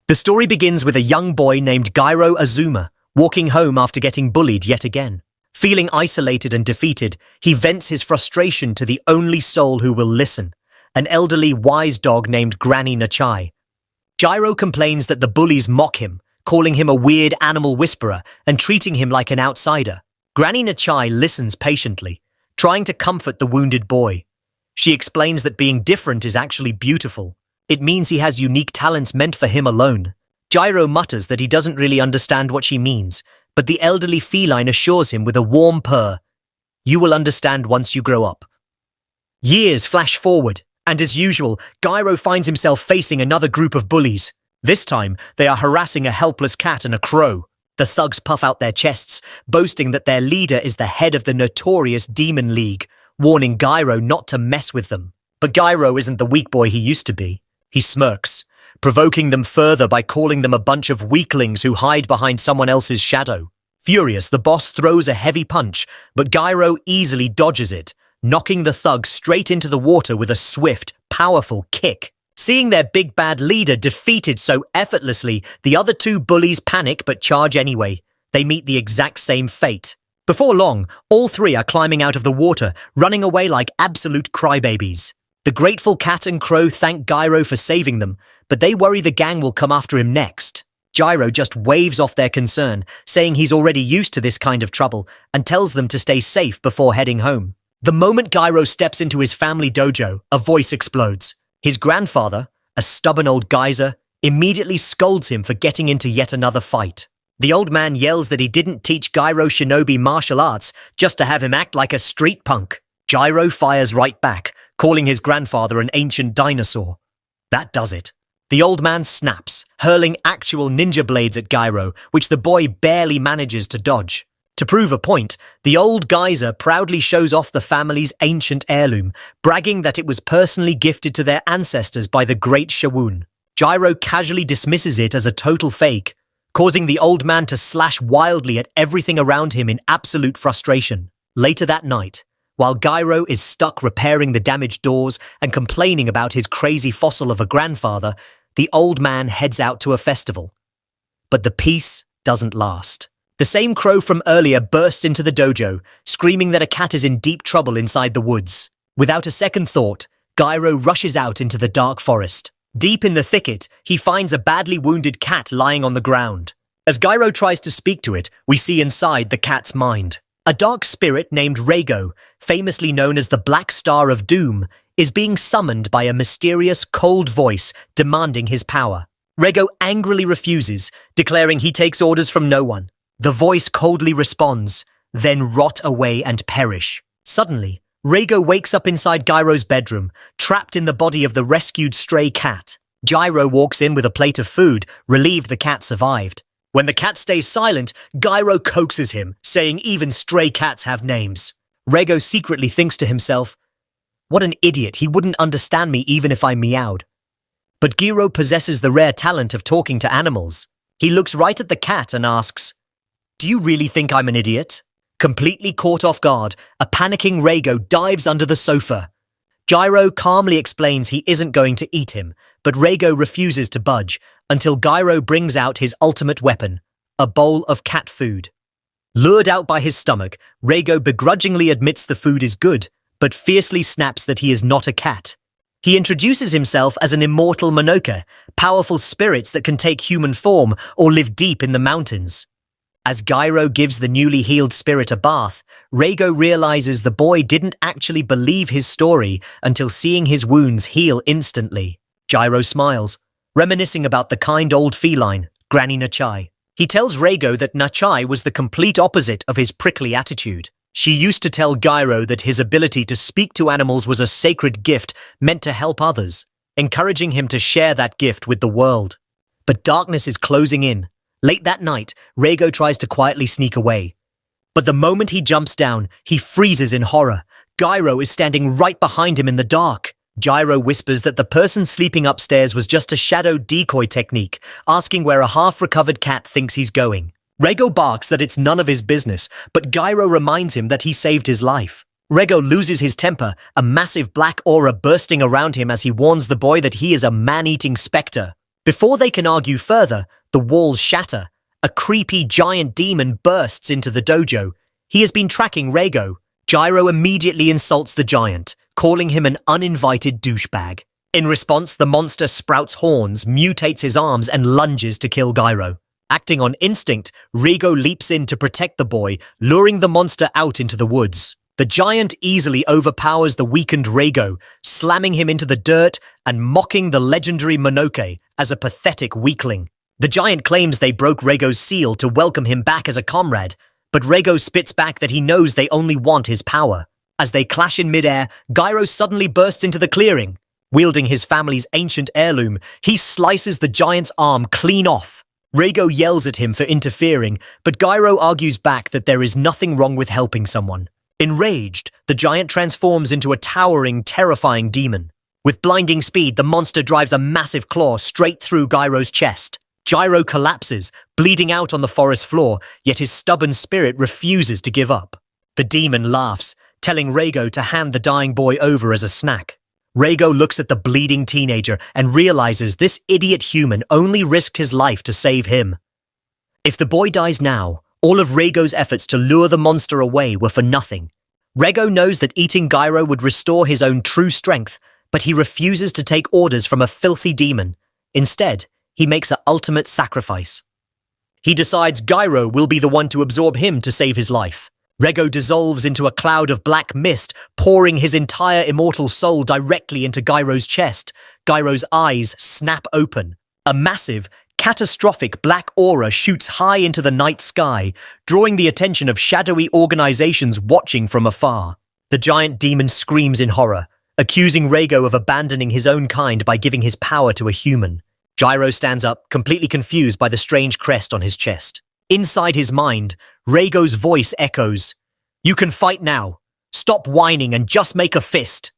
The story begins with a young boy named Gairo Azuma walking home after getting bullied yet again. Feeling isolated and defeated, he vents his frustration to the only soul who will listen, an elderly wise dog named Granny Nachai. Gairo complains that the bullies mock him, calling him a weird animal whisperer and treating him like an outsider. Granny Nachai listens patiently, trying to comfort the wounded boy. She explains that being different is actually beautiful. It means he has unique talents meant for him alone. Gairo mutters that he doesn't really understand what she means, but the elderly feline assures him with a warm purr, "You will understand once you grow up." Years flash forward, and as usual, Gairo finds himself facing another group of bullies. This time, they are harassing a helpless cat and a crow. The thugs puff out their chests, boasting that their leader is the head of the notorious Demon League, warning Gairo not to mess with them. But Gairo isn't the weak boy he used to be. He smirks, provoking them further by calling them a bunch of weaklings who hide behind someone else's shadow. Furious, the boss throws a heavy punch, but Gairo easily dodges it, knocking the thug straight into the water with a swift, powerful kick. Seeing their big bad leader defeated so effortlessly, the other two bullies panic but charge anyway. They meet the exact same fate. Before long, all three are climbing out of the water, running away like absolute crybabies. The grateful cat and crow thank Gairo for saving them, but they worry the gang will come after him next. Gairo just waves off their concern, saying he's already used to this kind of trouble, and tells them to stay safe before heading home. The moment Gairo steps into his family dojo, a voice explodes. His grandfather, a stubborn old geyser, immediately scolds him for getting into yet another fight. The old man yells that he didn't teach Gairo shinobi martial arts just to have him act like a street punk. Gairo fires right back, calling his grandfather an ancient dinosaur. That does it. The old man snaps, hurling actual ninja blades at Gairo, which the boy barely manages to dodge. To prove a point, the old geyser proudly shows off the family's ancient heirloom, bragging that it was personally gifted to their ancestors by the great Shawun. Gairo casually dismisses it as a total fake, causing the old man to slash wildly at everything around him in absolute frustration. Later that night, while Gairo is stuck repairing the damaged doors and complaining about his crazy fossil of a grandfather, the old man heads out to a festival. But the peace doesn't last. The same crow from earlier bursts into the dojo, screaming that a cat is in deep trouble inside the woods. Without a second thought, Gairo rushes out into the dark forest. Deep in the thicket, he finds a badly wounded cat lying on the ground. As Gairo tries to speak to it, we see inside the cat's mind. A dark spirit named Reigo, famously known as the Black Star of Doom, is being summoned by a mysterious, cold voice demanding his power. Reigo angrily refuses, declaring he takes orders from no one. The voice coldly responds, "Then rot away and perish." Suddenly, Reigo wakes up inside Gairo's bedroom, trapped in the body of the rescued stray cat. Gairo walks in with a plate of food, relieved the cat survived. When the cat stays silent, Gairo coaxes him, saying even stray cats have names. Reigo secretly thinks to himself, "What an idiot, he wouldn't understand me even if I meowed." But Gairo possesses the rare talent of talking to animals. He looks right at the cat and asks, "Do you really think I'm an idiot?" Completely caught off guard, a panicking Reigo dives under the sofa. Gairo calmly explains he isn't going to eat him, but Reigo refuses to budge until Gairo brings out his ultimate weapon, a bowl of cat food. Lured out by his stomach, Reigo begrudgingly admits the food is good, but fiercely snaps that he is not a cat. He introduces himself as an immortal Monoka, powerful spirits that can take human form or live deep in the mountains. As Gairo gives the newly healed spirit a bath, Reigo realizes the boy didn't actually believe his story until seeing his wounds heal instantly. Gairo smiles, reminiscing about the kind old feline, Granny Nachai. He tells Reigo that Nachai was the complete opposite of his prickly attitude. She used to tell Gairo that his ability to speak to animals was a sacred gift meant to help others, encouraging him to share that gift with the world. But darkness is closing in. Late that night, Reigo tries to quietly sneak away. But the moment he jumps down, he freezes in horror. Gairo is standing right behind him in the dark. Gairo whispers that the person sleeping upstairs was just a shadow decoy technique, asking where a half-recovered cat thinks he's going. Reigo barks that it's none of his business, but Gairo reminds him that he saved his life. Reigo loses his temper, a massive black aura bursting around him as he warns the boy that he is a man-eating spectre. Before they can argue further, the walls shatter. A creepy giant demon bursts into the dojo. He has been tracking Reigo. Gyro immediately insults the giant, calling him an uninvited douchebag. In response, the monster sprouts horns, mutates his arms, and lunges to kill Gyro. Acting on instinct, Reigo leaps in to protect the boy, luring the monster out into the woods. The giant easily overpowers the weakened Reigo, slamming him into the dirt and mocking the legendary Monoke as a pathetic weakling. The giant claims they broke Reigo's seal to welcome him back as a comrade, but Reigo spits back that he knows they only want his power. As they clash in midair, Gyro suddenly bursts into the clearing. Wielding his family's ancient heirloom, he slices the giant's arm clean off. Reigo yells at him for interfering, but Gyro argues back that there is nothing wrong with helping someone. Enraged, the giant transforms into a towering, terrifying demon. With blinding speed, the monster drives a massive claw straight through Gyro's chest. Gyro collapses, bleeding out on the forest floor, yet his stubborn spirit refuses to give up. The demon laughs, telling Reigo to hand the dying boy over as a snack. Reigo looks at the bleeding teenager and realizes this idiot human only risked his life to save him. If the boy dies now, all of Reigo's efforts to lure the monster away were for nothing. Reigo knows that eating Gyro would restore his own true strength, but he refuses to take orders from a filthy demon. Instead, he makes an ultimate sacrifice. He decides Gyro will be the one to absorb him to save his life. Reigo dissolves into a cloud of black mist, pouring his entire immortal soul directly into Gyro's chest. Gyro's eyes snap open. A massive, catastrophic black aura shoots high into the night sky, drawing the attention of shadowy organizations watching from afar. The giant demon screams in horror, accusing Reigo of abandoning his own kind by giving his power to a human. Gyro stands up, completely confused by the strange crest on his chest. Inside his mind, Reigo's voice echoes, "You can fight now. Stop whining and just make a fist."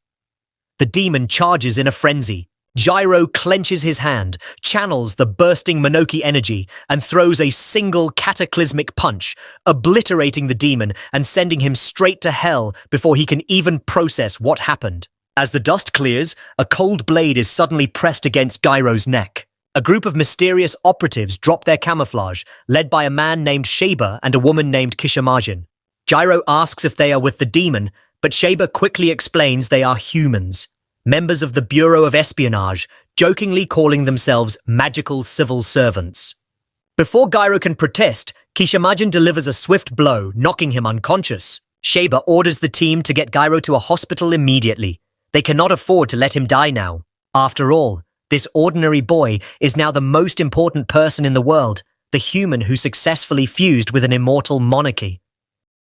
The demon charges in a frenzy. Gyro clenches his hand, channels the bursting Monoki energy, and throws a single cataclysmic punch, obliterating the demon and sending him straight to hell before he can even process what happened. As the dust clears, a cold blade is suddenly pressed against Gyro's neck. A group of mysterious operatives drop their camouflage, led by a man named Sheba and a woman named Kishamajin. Gyro asks if they are with the demon, but Sheba quickly explains they are humans, members of the Bureau of Espionage, jokingly calling themselves magical civil servants. Before Gyro can protest, Kishamajin delivers a swift blow, knocking him unconscious. Sheba orders the team to get Gyro to a hospital immediately. They cannot afford to let him die now. After all, this ordinary boy is now the most important person in the world, the human who successfully fused with an immortal monarchy.